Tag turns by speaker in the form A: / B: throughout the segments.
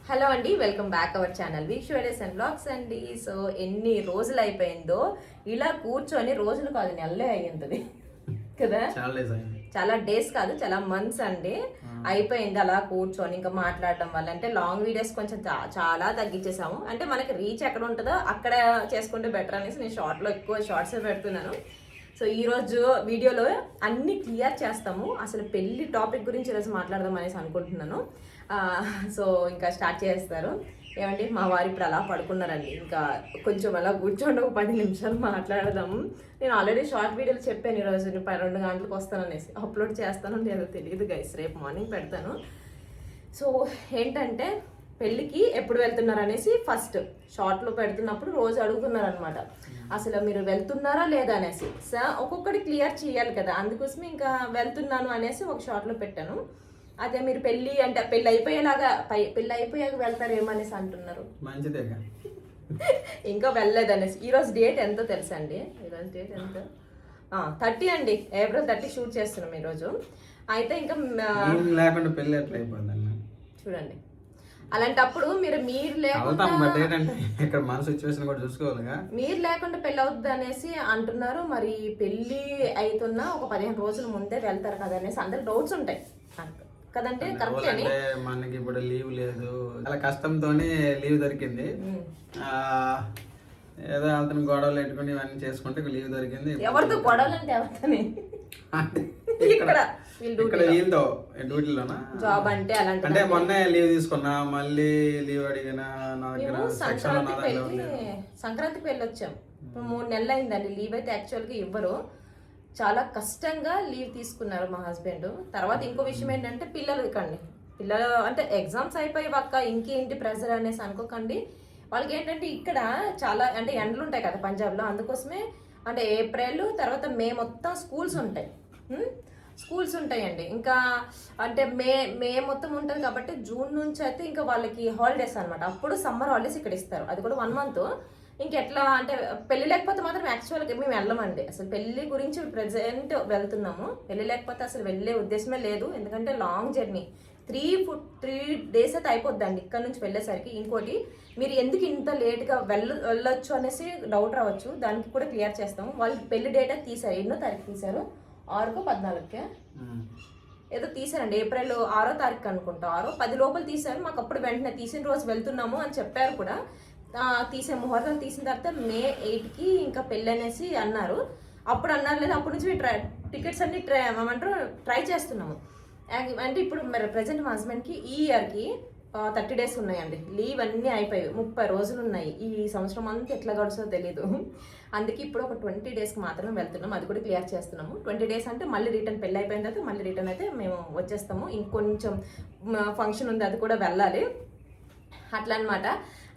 A: Hello అండి, welcome back our channel విశ్వడేస్ and blogs అండి. సో ఎన్ని రోజులు అయిపోయిందో ఇలా కూర్చొని, రోజులు కాదు నెలలే అయ్యింది కదా. చాలా డేస్ కాదు, చాలా మంత్స్ అండి అయిపోయింది అలా కూర్చొని. ఇంకా మాట్లాడడం వల్ల అంటే లాంగ్ వీడియోస్ కొంచెం చాలా తగ్గించేసాము. అంటే మనకి రీచ్ ఎక్కడ ఉంటుందో అక్కడ చేసుకుంటే బెటర్ అనేసి నేను షార్ట్లో ఎక్కువ షార్ట్స్ పెడుతున్నాను. సో ఈరోజు వీడియోలో అన్ని క్లియర్ చేస్తాము. అసలు పెళ్లి టాపిక్ గురించి ఈరోజు మాట్లాడదాం అనేసి అనుకుంటున్నాను. సో ఇంకా స్టార్ట్ చేస్తారు. ఏమండి, మా వారు ఇప్పుడు అలా పడుకున్నారండి. ఇంకా కొంచెం అలా కూర్చోండి, ఒక 10 నిమిషాలు మాట్లాడదాము. నేను ఆల్రెడీ షార్ట్ వీడియోలు చెప్పాను ఈరోజు 2 గంటలకు వస్తాననేసి. అప్లోడ్ చేస్తానో లేదో తెలియదు గైస్, రేపు మార్నింగ్ పెడతాను. సో ఏంటంటే పెళ్ళికి ఎప్పుడు వెళ్తున్నారు అనేసి ఫస్ట్ షార్ట్లో పెడుతున్నప్పుడు రోజు అడుగుతున్నారు అనమాట. అసలు మీరు వెళ్తున్నారా లేదా అనేసి. ఒక్కొక్కటి క్లియర్ చేయాలి కదా, అందుకోసమే ఇంకా వెళ్తున్నాను అనేసి ఒక షార్ట్లో పెట్టాను. అదే మీరు పెళ్ళి అంటే పెళ్ళి అయిపోయాక వెళ్తారేమో అనేసి అంటున్నారు.
B: మంచిదే
A: ఇంకా వెళ్ళలేదు అనేసి. ఈరోజు డేట్ ఎంతో తెలుసా అండి? ఈరోజు డేట్ ఎంత? 30 అండి, ఏప్రిల్ 30 షూట్ చేస్తున్నాం ఈరోజు. అయితే ఇంకా
B: లేకుండా పెళ్ళి ఎట్లా అయిపోయిందండి
A: చూడండి. అలాంటప్పుడు మీరు లేకుండా
B: ఇక్కడ మన సిచ్యువేషన్ కూడా చూసుకోవాలిగా.
A: మీరు లేకుండా పెళ్ళి అవుతుంది అనేసి అంటున్నారు. మరి పెళ్ళి అవుతున్నా ఒక 15 రోజుల ముందే వెళ్తారు కదా అనేసి అందరికి డౌట్స్ ఉంటాయి కదంటే. కరెక్ట్ అని
B: మనకి ఇప్పుడు లీవ్ లేదు, చాలా కష్టంతోనే లీవ్ దొరికింది. ఏదో అతను గొడవలు పెట్టుకుని ఇవన్నీ చేసుకుంటే లీవ్ దొరికింది.
A: ఎవరితో గొడవలు అంటే ఎవరితోనే? ఇక్కడ
B: వీళ్ళతో డ్యూటీలోనా
A: జాబ్ అంటే అలాంటి.
B: అంటే మొన్నే లీవ్ తీసుకున్నా, మళ్ళీ లీవ్ అడిగినా. నా దగ్గర
A: సంక్రాంతికి వెళ్ళొచ్చాం. ఇప్పుడు 3 నెలలు అయిందండి. లీవ్ అయితే యాక్చువల్గా ఇవ్వరు. చాలా కష్టంగా లీవ్ తీసుకున్నారు మా హస్బెండ్. తర్వాత ఇంకో విషయం ఏంటంటే పిల్లలు అంటే ఎగ్జామ్స్ అయిపోయి ఒక్క ఇంకేంటి ప్రెజర్ అనేసి అనుకోకండి. వాళ్ళకి ఏంటంటే ఇక్కడ చాలా అంటే ఎండలు ఉంటాయి కదా పంజాబ్లో. అందుకోసమే అంటే ఏప్రిల్ తర్వాత మే మొత్తం స్కూల్స్ ఉంటాయండి. ఇంకా అంటే మే మొత్తం ఉంటుంది కాబట్టి జూన్ నుంచి అయితే ఇంకా వాళ్ళకి హాలిడేస్ అనమాట. అప్పుడు సమ్మర్ హాలిడేస్ ఇక్కడ ఇస్తారు, అది కూడా 1 మంత్. ఇంకెట్లా అంటే పెళ్లి లేకపోతే మాత్రం యాక్చువల్గా మేము వెళ్ళమండి. అసలు పెళ్లి గురించి ప్రెజెంట్ వెళ్తున్నాము. పెళ్లి లేకపోతే అసలు వెళ్ళే ఉద్దేశమే లేదు. ఎందుకంటే లాంగ్ జర్నీ, 3 డేస్ అయితే అయిపోద్దండి ఇక్కడ నుంచి వెళ్ళేసరికి. ఇంకోటి, మీరు ఎందుకు ఇంత లేట్గా వెళ్ళొచ్చు అనేసి డౌట్ రావచ్చు. దానికి కూడా క్లియర్ చేస్తాము. వాళ్ళు పెళ్లి డేట్ అయితే తీశారు. ఎన్నో తారీఖు తీశారు? 6కో 14కే ఏదో తీసారండి. ఏప్రిల్ 6వ తారీఖు అనుకుంటా, 6-10 లోపల తీశారు. మాకు అప్పుడు వెంటనే తీసిన రోజు వెళ్తున్నాము అని చెప్పారు కూడా. ముహూర్తం తీసిన తర్వాత మే 8కి ఇంకా పెళ్ళి అనేసి అన్నారు. అప్పుడు అన్నారు లేదు, అప్పటి నుంచి టికెట్స్ అన్ని ట్రై చేస్తున్నాము. అంటే ఇప్పుడు ప్రజెంట్ మా హస్బెండ్కి ఈ ఇయర్కి 30 డేస్ ఉన్నాయండి. లీవ్ అన్నీ అయిపోయాయి. 30 రోజులు ఉన్నాయి. ఈ సంవత్సరం అంతా ఎట్లా గడుస్తుందో తెలీదు. అందుకే ఇప్పుడు ఒక 20 డేస్కి మాత్రమే వెళ్తున్నాం. అది కూడా క్లియర్ చేస్తున్నాము. 20 డేస్ అంటే మళ్ళీ రిటర్న్ పెళ్ళి అయిపోయిన తర్వాత మళ్ళీ రిటర్న్ అయితే మేము వచ్చేస్తాము. ఇంకొంచెం ఫంక్షన్ ఉంది, అది కూడా వెళ్ళాలి అట్లా అనమాట.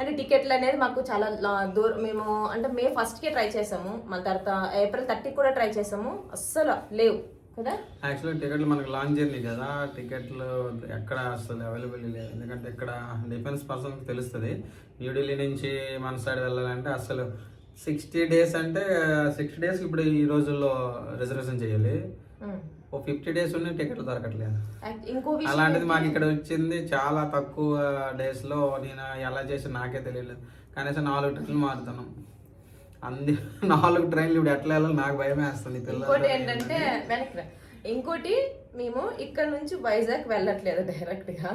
A: అంటే టికెట్లు అనేది మాకు చాలా దూరం. మేము అంటే మే 1కే ట్రై చేసాము, మళ్ళీ తర్వాత ఏప్రిల్ 30 కూడా ట్రై చేసాము. అస్సలు లేవు కదా.
B: యాక్చువల్లీ టికెట్లు మనకు లాంగ్ జర్నీ కదా, టికెట్లు ఎక్కడ అసలు అవైలబిలిటీ లేదు. ఎందుకంటే ఇక్కడ డిఫెన్స్ పర్సన్కి తెలుస్తుంది. న్యూఢిల్లీ నుంచి మన సైడ్ వెళ్ళాలంటే అసలు 60 డేస్ అంటే 60 డేస్ ఇప్పుడు ఈ రోజుల్లో రిజర్వేషన్ చేయాలి. ఓ 50 డేస్ ఉన్న టికెట్లు దొరకట్లేదు. అలాంటిది మాకు ఇక్కడ వచ్చింది చాలా తక్కువ డేస్ లో. నేను ఎలా చేసి నాకే తెలియలేదు. కనీసం 4 ట్రైన్లు మారుతున్నాం. 4 ట్రైన్లు ఇప్పుడు ఎట్లా వెళ్ళాలి నాకు భయమే వేస్తుంది.
A: ఇంకోటి ఏంటంటే ఇంకోటి, మేము ఇక్కడ నుంచి వైజాగ్ వెళ్ళట్లేదు డైరెక్ట్ గా.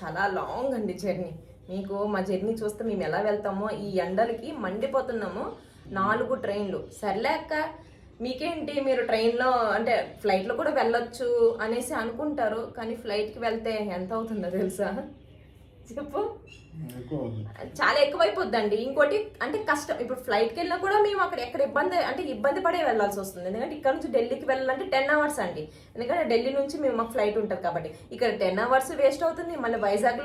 A: చాలా లాంగ్ అండి జర్నీ. మీకు మా జర్నీ చూస్తే మేము ఎలా వెళ్తామో ఈ ఎండలకి మండిపోతున్నాము. 4 ట్రైన్లు. సర్లేక మీకేంటి, మీరు ట్రైన్లో అంటే ఫ్లైట్లో కూడా వెళ్ళొచ్చు అనేసి అనుకుంటారు. కానీ ఫ్లైట్కి వెళ్తే ఎంత అవుతుందో తెలుసా? చెప్పు. చాలా ఎక్కువైపోద్దండి. ఇంకోటి అంటే కష్టం. ఇప్పుడు ఫ్లైట్కి వెళ్ళినా కూడా మేము అక్కడ ఎక్కడ ఇబ్బంది పడే వెళ్ళాల్సి వస్తుంది. ఎందుకంటే ఇక్కడ నుంచి ఢిల్లీకి వెళ్ళాలంటే 10 అవర్స్ అండి. ఎందుకంటే ఢిల్లీ నుంచి మాకు ఫ్లైట్ ఉంటుంది కాబట్టి ఇక్కడ 10 అవర్స్ వేస్ట్ అవుతుంది. మళ్ళీ వైజాగ్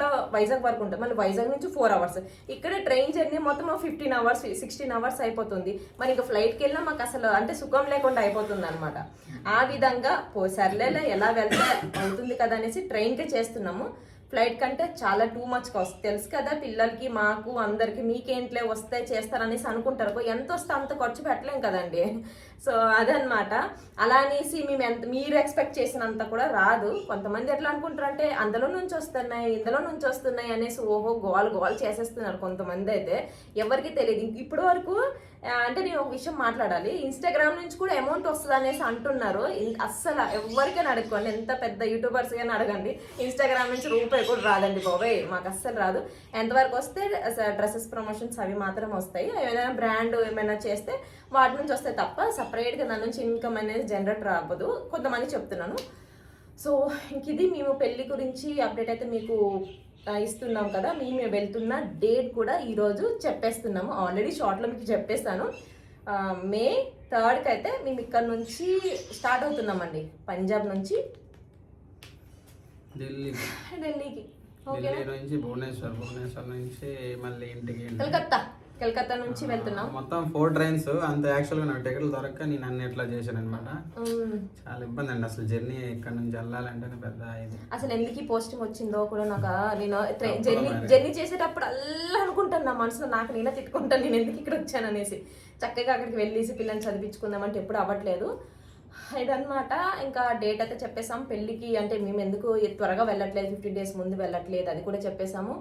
A: వరకు ఉంటుంది. మళ్ళీ వైజాగ్ నుంచి 4 అవర్స్. ఇక్కడ ట్రైన్ జర్నీ మొత్తం 15 అవర్స్ 16 అవర్స్ అయిపోతుంది. మరి ఇంకా ఫ్లైట్కి వెళ్ళినా మాకు అసలు అంటే సుఖం లేకుండా అయిపోతుంది అనమాట. ఆ విధంగా సర్లేలా ఎలా వెళ్తే అవుతుంది కదా అనేసి ట్రైన్కే చేస్తున్నాము. ఫ్లైట్ కంటే చాలా టూ మచ్ కాస్ట్. తెలుసు కదా పిల్లలకి మాకు అందరికి మీకేంట్లే వస్తే చేస్తారనేసి అనుకుంటారు. ఎంత వస్తే అంత ఖర్చు పెట్టలేం కదండి. సో అదనమాట. అలా అనేసి మేము మీరు ఎక్స్పెక్ట్ చేసినంత కూడా రాదు. కొంతమంది ఎట్లా అనుకుంటారంటే అందులో నుంచి వస్తున్నాయి ఇందులో నుంచి వస్తున్నాయి అనేసి ఓహో గోల్ చేసేస్తున్నారు కొంతమంది అయితే. ఎవరికి తెలియదు ఇప్పటి వరకు. అంటే నేను ఒక విషయం మాట్లాడాలి. ఇన్స్టాగ్రామ్ నుంచి కూడా అమౌంట్ వస్తుంది అనేసి అంటున్నారు. అస్సలు ఎవరికైనా అడుక్కోండి, ఎంత పెద్ద యూట్యూబర్స్ కానీ అడగండి, ఇన్స్టాగ్రామ్ నుంచి రూపాయి కూడా రాదండి బాబాయ్, మాకు అస్సలు రాదు. ఎంతవరకు వస్తే డ్రెస్సెస్ ప్రమోషన్స్ అవి మాత్రం వస్తాయి. ఏదైనా బ్రాండ్ ఏమైనా చేస్తే వాటి నుంచి వస్తాయి తప్ప సపరేట్గా దాని నుంచి ఇన్కమ్ అనేది జనరేట్ రాకపోదు, కొంతమంది చెప్తున్నాను. సో ఇంక ఇది మేము పెళ్లి గురించి అప్డేట్ అయితే మీకు ఇస్తున్నాం కదా. మేము వెళ్తున్న డేట్ కూడా ఈరోజు చెప్పేస్తున్నాము. ఆల్రెడీ షార్ట్లో మీకు చెప్పేస్తాను. మే 3కి అయితే మేము ఇక్కడ నుంచి స్టార్ట్ అవుతున్నామండి, పంజాబ్ నుంచి
B: ఢిల్లీకి.
A: ఓకే,
B: ఢిల్లీ నుంచి భువనేశ్వర్ నుంచి మళ్ళీ ఇంటికి
A: కలకత్తా నుంచి వెళ్తున్నాం.
B: మొత్తం 4 ట్రైన్స్. అంత యాక్చువల్గా నాకు టికెట్లు దొరక్క నేను అన్ని ఎట్లా చేశాను అనమాట. చాలా ఇబ్బంది అండి అసలు జర్నీ ఇక్కడ నుంచి వెళ్ళాలంటేనే పెద్ద ఇది.
A: అసలు ఎందుకు పోస్టింగ్ వచ్చిందో కూడా నాకు, నేను జర్నీ చేసేటప్పుడు అల్లా అనుకుంటాను నా మనసులో, నాకు నేనే తిట్టుకుంటాను నేను ఎందుకు ఇక్కడ వచ్చాను అనేసి. చక్కగా అక్కడికి వెళ్ళేసి పిల్లల్ని చదివించుకుందామంటే ఎప్పుడు అవ్వట్లేదు. ఇదన్నమాట. ఇంకా డేట్ అయితే చెప్పేసాం పెళ్ళికి. అంటే మేము ఎందుకు త్వరగా వెళ్ళట్లేదు, 15 days ముందు వెళ్ళట్లేదు, అది కూడా చెప్పేసాము.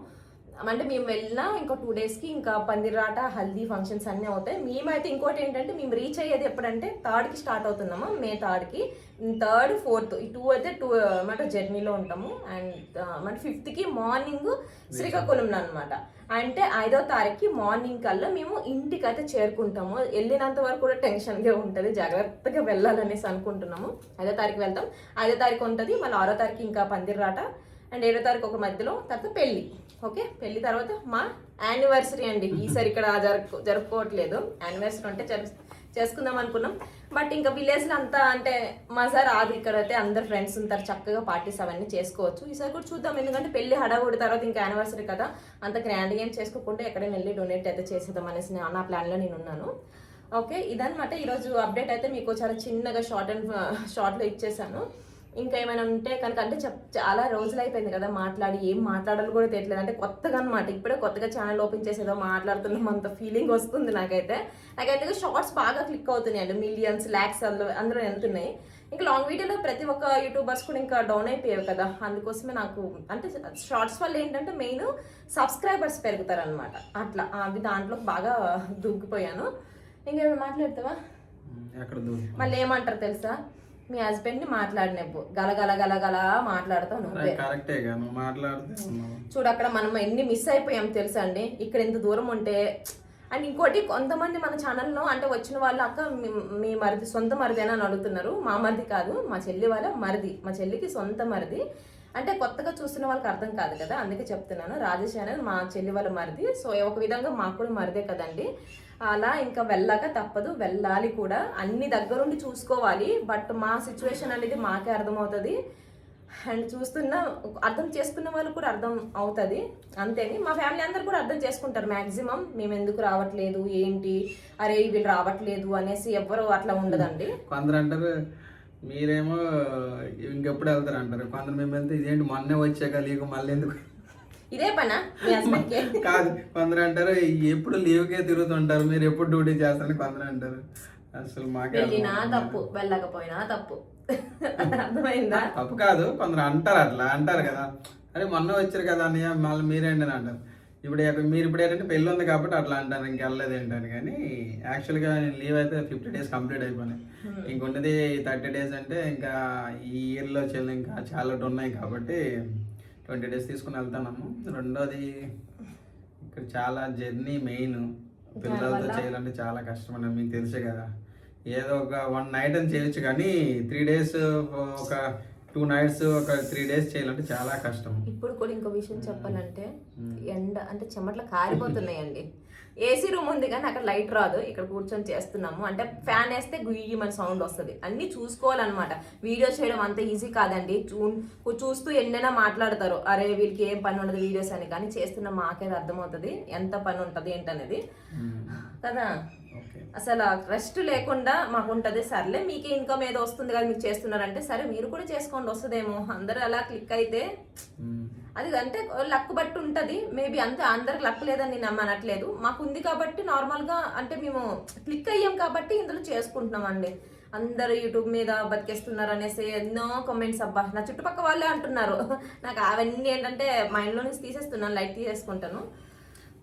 A: అంటే మేము వెళ్ళినా ఇంకో 2 daysకి ఇంకా పందిరాట హల్దీ ఫంక్షన్స్ అన్నీ అవుతాయి. మేమైతే ఇంకోటి ఏంటంటే మేము రీచ్ అయ్యేది ఎప్పుడంటే 3కి స్టార్ట్ అవుతున్నాము, మే 3కి. 3rd 4th ఈ 2 అయితే 2 అంటే జర్నీలో ఉంటాము. అండ్ మన 5th మార్నింగ్ శ్రీకాకుళంలో అనమాట. అంటే 5వ తారీఖుకి మార్నింగ్ కల్లా మేము ఇంటికి అయితే చేరుకుంటాము. వెళ్ళినంత వరకు కూడా టెన్షన్గా ఉంటుంది, జాగ్రత్తగా వెళ్ళాలనేసి అనుకుంటున్నాము. 5వ తారీఖు వెళ్తాం, 5వ తారీఖు ఉంటుంది, మళ్ళీ 6వ తారీఖు ఇంకా పందిరాట, అండ్ 7వ తారీఖు ఒక మధ్యలో, తర్వాత పెళ్ళి. ఓకే, పెళ్ళి తర్వాత మా యానివర్సరీ అండి. ఈసారి ఇక్కడ జరుపుకోవట్లేదు. యానివర్సరీ అంటే చేసుకుందాం అనుకున్నాం, బట్ ఇంకా విలేజ్లో అంతా అంటే మజా రాదు. ఇక్కడైతే అందరు ఫ్రెండ్స్ ఉంటారు, చక్కగా పార్టీస్ అవన్నీ చేసుకోవచ్చు. ఈసారి కూడా చూద్దాం, ఎందుకంటే పెళ్లి హడావుడి తర్వాత ఇంకా యానివర్సరీ కదా, అంత గ్రాండ్గా ఏం చేసుకోకుండా ఎక్కడైనా వెళ్ళి డొనేట్ అయితే చేసేద్దాం అనేసి నా ప్లాన్లో నేను ఉన్నాను. ఓకే, ఇదన్నమాట ఈరోజు అప్డేట్ అయితే మీకు చాలా చిన్నగా షార్ట్లో ఇచ్చేసాను. ఇంకా ఏమైనా ఉంటే కనుక, అంటే చాలా రోజులు అయిపోయింది కదా మాట్లాడి, ఏం మాట్లాడాలి కూడా తెలియలేదు. అంటే కొత్తగా అనమాట, ఇప్పుడే కొత్తగా ఛానల్ ఓపెన్ చేసేదో మాట్లాడుతున్నాం అంత ఫీలింగ్ వస్తుంది నాకైతే షార్ట్స్ బాగా క్లిక్ అవుతున్నాయి అండి, మిలియన్స్ ల్యాక్స్ అందులో వెళ్తున్నాయి. ఇంకా లాంగ్ వీడియోలో ప్రతి ఒక్క యూట్యూబర్స్ కూడా ఇంకా డౌన్ అయిపోయావు కదా, అందుకోసమే నాకు అంటే షార్ట్స్ వల్ల ఏంటంటే మెయిన్ సబ్స్క్రైబర్స్ పెరుగుతారనమాట. అట్లా అవి దాంట్లో బాగా దూకిపోయాను. ఇంకేమైనా మాట్లాడతావా? మళ్ళీ ఏమంటారు తెలుసా, మీ హస్బెండ్ ని మాట్లాడినప్పు గలగల మాట్లాడుతావు నువ్వే. చూడు అక్కడ మనం ఎన్ని మిస్ అయిపోయాం తెలుసా అండి, ఇక్కడ ఎంత దూరం ఉంటే. అండ్ ఇంకోటి, కొంతమంది మన ఛానల్లో అంటే వచ్చిన వాళ్ళు అక్క మీ మరిది సొంత మరిదేనా అని అడుగుతున్నారు. మా మరిది కాదు, మా చెల్లి వాళ్ళ మరిది, మా చెల్లికి సొంత మరిది. అంటే కొత్తగా చూస్తున్న వాళ్ళకి అర్థం కాదు కదా, అందుకే చెప్తున్నాను. రాజేష్ అనేది మా చెల్లి వాళ్ళ మరిది. సో ఒక విధంగా మాకు కూడా మరిదే కదండి. అలా ఇంకా వెళ్ళాక తప్పదు, వెళ్ళాలి కూడా, అన్ని దగ్గరుండి చూసుకోవాలి. బట్ మా సిచ్యువేషన్ అనేది మాకే అర్థమవుతుంది. అండ్ అర్థం చేసుకున్న వాళ్ళు కూడా అర్థం అవుతుంది అంతేని. మా ఫ్యామిలీ అందరు కూడా అర్థం చేసుకుంటారు మ్యాక్సిమం, మేము ఎందుకు రావట్లేదు ఏంటి, అరే వీళ్ళు రావట్లేదు అనేసి ఎవ్వరు అట్లా ఉండదండి.
B: కొందరు అంటారు మీరేమో ఇంకెప్పుడు వెళ్తారు అంటారు, కొందరు మేము వెళ్తే ఇదేంటి మొన్నే వచ్చాక లీవ్ మళ్ళీ ఎందుకు,
A: ఇదే పనా
B: కాదు. కొందరు అంటారు ఎప్పుడు లీవ్కే తిరుగుతుంటారు, మీరు ఎప్పుడు డ్యూటీ చేస్తారని కొందరు అంటారు. అసలు మాకు
A: వెళ్ళినా తప్పు, వెళ్ళకపోయినా తప్పు, అర్థమైందా?
B: తప్పు కాదు, కొందరు అంటారు కదా, అరే మొన్న వచ్చారు కదా అన్నయ్య మళ్ళీ మీరేంటి అని అంటారు. మీరు ఇప్పుడు ఏంటంటే పెళ్ళి ఉంది కాబట్టి అట్లా అంటారు, ఇంకెళ్ళలేదు ఏంటని. కానీ యాక్చువల్గా నేను లీవ్ అయితే 50 days కంప్లీట్ అయిపోయినాయి. ఇంకొన్నది 30 days అంటే ఇంకా ఈ ఇయర్లో చెల్లి ఇంకా చాలా ఉన్నాయి కాబట్టి 20 days తీసుకుని వెళ్తాము. రెండోది ఇక్కడ చాలా జర్నీ మెయిన్, పిల్లలతో చేయాలంటే చాలా కష్టం అని మీకు తెలిసే కదా. ఏదో ఒక 1 night అని చేయొచ్చు కానీ 3 days ఒక 2 nights ఒక 3 days చేయాలంటే చాలా కష్టం.
A: ఇప్పుడు కూడా ఇంకో విషయం చెప్పాలంటే, ఎండ అంటే చెమట్లు కారిపోతున్నాయండి. ఏసీ రూమ్ ఉంది కానీ అక్కడ లైట్ రాదు, ఇక్కడ కూర్చొని చేస్తున్నాము. అంటే ఫ్యాన్ వేస్తే గుయ్యి మన సౌండ్ వస్తుంది, అన్ని చూసుకోవాలన్నమాట. వీడియో చేయడం అంత ఈజీ కాదండి. చూస్తూ ఎన్నైనా మాట్లాడతారు, అరే వీళ్ళకి ఏం పని ఉండదు వీడియోస్ అని, కానీ చేస్తున్న మాకేది అర్థమవుతుంది ఎంత పని ఉంటుంది ఏంటనేది కదా. అసలు రెస్ట్ లేకుండా మాకు ఉంటుంది. సర్లే మీకు ఇన్కమ్ ఏదో వస్తుంది కదా, మీకు చేస్తున్నారంటే సరే మీరు కూడా చేసుకోండి, వస్తుందేమో. అందరూ అలా క్లిక్ అయితే అది అంటే లక్ బట్టి ఉంటుంది మేబీ, అంతే. అందరికి లక్ లేదని నేను అనట్లేదు, మాకు ఉంది కాబట్టి నార్మల్గా అంటే మేము క్లిక్ అయ్యాం కాబట్టి ఇందులో చేసుకుంటున్నాం అండి. అందరు యూట్యూబ్ మీద బతికేస్తున్నారు అనేసి ఎన్నో కామెంట్స్, అబ్బా నా చుట్టుపక్కల వాళ్ళే అంటున్నారు. నాకు అవన్నీ ఏంటంటే మైండ్లో నుంచి తీసేస్తున్నాను, లైట్ తీసేసుకుంటాను.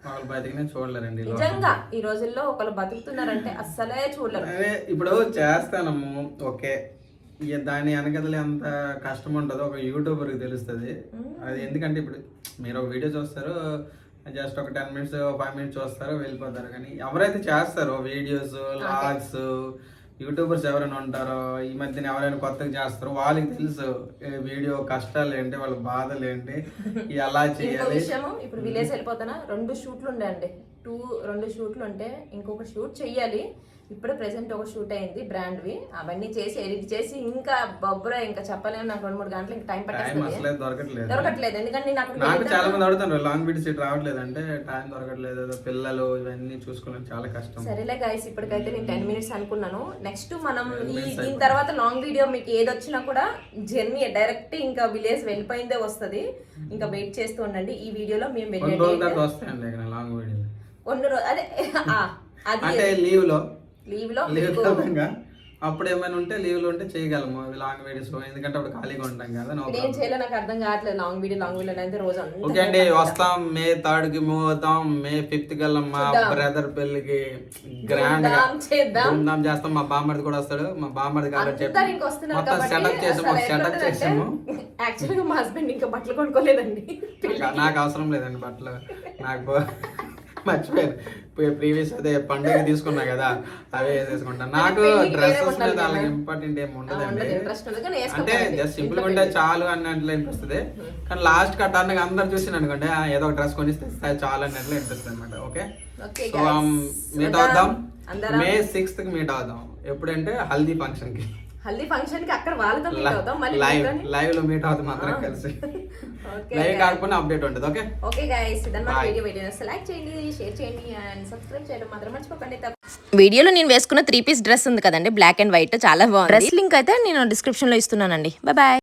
B: వాళ్ళు బతికినా చూడలేరండి
A: నిజంగా ఈ రోజుల్లో ఒకళ్ళు బతుకుతున్నారంటే అస్సలే చూడలేరు.
B: అదే ఇప్పుడు చేస్తానము ఓకే, ఇక దాని వెనకదలే అంత కష్టం ఉంటుందో ఒక యూట్యూబర్కి తెలుస్తుంది. అది ఎందుకంటే ఇప్పుడు మీరు ఒక వీడియో చూస్తారు, జస్ట్ ఒక 10 minutes 5 minutes చూస్తారు వెళ్ళిపోతారు. కానీ ఎవరైతే చేస్తారో వీడియోస్ లాగ్స్ యూట్యూబర్స్ ఎవరైనా ఉంటారో, ఈ మధ్యన ఎవరైనా కొత్తగా చేస్తారో వాళ్ళకి తెలుసు వీడియో కష్టాలు ఏంటి, వాళ్ళ బాధలు ఏంటి, ఎలా చేయాలి.
A: విషయము ఇప్పుడు విలేజ్ వెళ్ళిపోతానా, 2 షూట్లు ఉండే అండి, 2 షూట్లు ఉంటే ఇంకొక షూట్ చెయ్యాలి. ఇప్పుడు ప్రెసెంట్ ఒక షూట్ అయింది బ్రాండ్వి, అవన్నీ చేసి ఎడిట్ చేసి ఇంకా బొబ్బరా ఇంకా చెప్పలేము. నాకు 2-3 గంటలు ఇంకా టైం పట్టేస్తుంది, దొరకట్లేదు. ఎందుకంటే
B: నాకు చాలా మంది అడుగుతాను లాంగ్ వీడియోస్ రావట్లేదు అంటే టైం దొరకట్లేదు, పిల్లలు ఇవన్నీ చూసుకోవడం చాలా కష్టం.
A: సరేలే గైస్, ఇప్పటికైతే నేను 10 minutes అనుకున్నాను. నెక్స్ట్ మనం దీని తర్వాత లాంగ్ వీడియో మీకు ఏది వచ్చినా కూడా జర్నీ డైరెక్ట్ ఇంకా విలేజ్ వెళ్ళిపోయిందే వస్తుంది. ఇంకా వెయిట్ చేస్తూ ఉండండి. ఈ వీడియోలో మేము
B: వస్తాయండి లాంగ్ వీడియో
A: అదే
B: అంటే లీవ్ లో
A: లీవ్
B: అప్పుడు ఏమైనా ఉంటే లీవ్ లో ఉంటే చేయగలము లాంగ్ వీడియోస్, ఎందుకంటే అప్పుడు ఖాళీగా ఉంటాం కదా.
A: ఏం చేయాలో నాకు అర్థం కావట్లేదు. లాంగ్ వీడియో అయితే రోజు
B: ఓకే అండి, వస్తాం May 3rd కి మూవ్ అవుతాం. May 5th కల్లా మా బ్రదర్ పెళ్లికి గ్రాండ్ గా ధూమ్ధామ్ చేస్తాం. మా బామ్మర్ది కూడా వస్తాడు. మా బామ్మర్ది కాబట్టి చెప్పి మొత్తం సెటప్ చేసాము.
A: యాక్చువల్గా మా హస్బెండ్ ఇంకా బట్టలు కొనుక్కోలేదండి.
B: నాకు అవసరం లేదండి బట్టలు, నాకు మర్చిపోయాను. ప్రీవియస్ అదే పండుగ తీసుకున్నా కదా అవే వేసేసుకుంటాను. నాకు డ్రెస్సెస్ మీద అలాగే ఇంపార్టెంట్ ఏమి ఉండదండి. అంటే జస్ట్ సింపుల్ గా ఉంటే చాలు అన్నట్లు అనిపిస్తుంది. కానీ లాస్ట్ కి టర్న్ అందరు చూసి అనుకోండి ఏదో ఒక డ్రెస్ కొనిస్తే చాలు అన్నట్లు అనిపిస్తుంది అనమాట. ఓకే, సో మీట్ అవుదాం May 6th కి మీట్ అవుదాం. ఎప్పుడంటే హల్దీ ఫంక్షన్ కి
A: అక్కడ వాళ్ళతో మీట్ అవుతాం.
B: లైవ్ లో మీట్ అవుతాం అందరం కలిసి. లైవ్ కాకపోతే అప్డేట్ ఉంటుంది. ఓకే
A: ఓకే గైస్, ఇదన్నమాట వీడియో. లైక్ చేయండి, షేర్ చేయండి అండ్ సబ్స్క్రైబ్ చేయడం మాత్రం మర్చిపోకండి.
C: వీడియోలో నేను వేసుకున్న 3 piece డ్రెస్ ఉంది కదండి, బ్లాక్ అండ్ వైట్, చాలా బాగుంది. డ్రెస్ లింక్ అయితే నేను డిస్క్రిప్షన్ లో ఇస్తున్నానండి. బాయ్.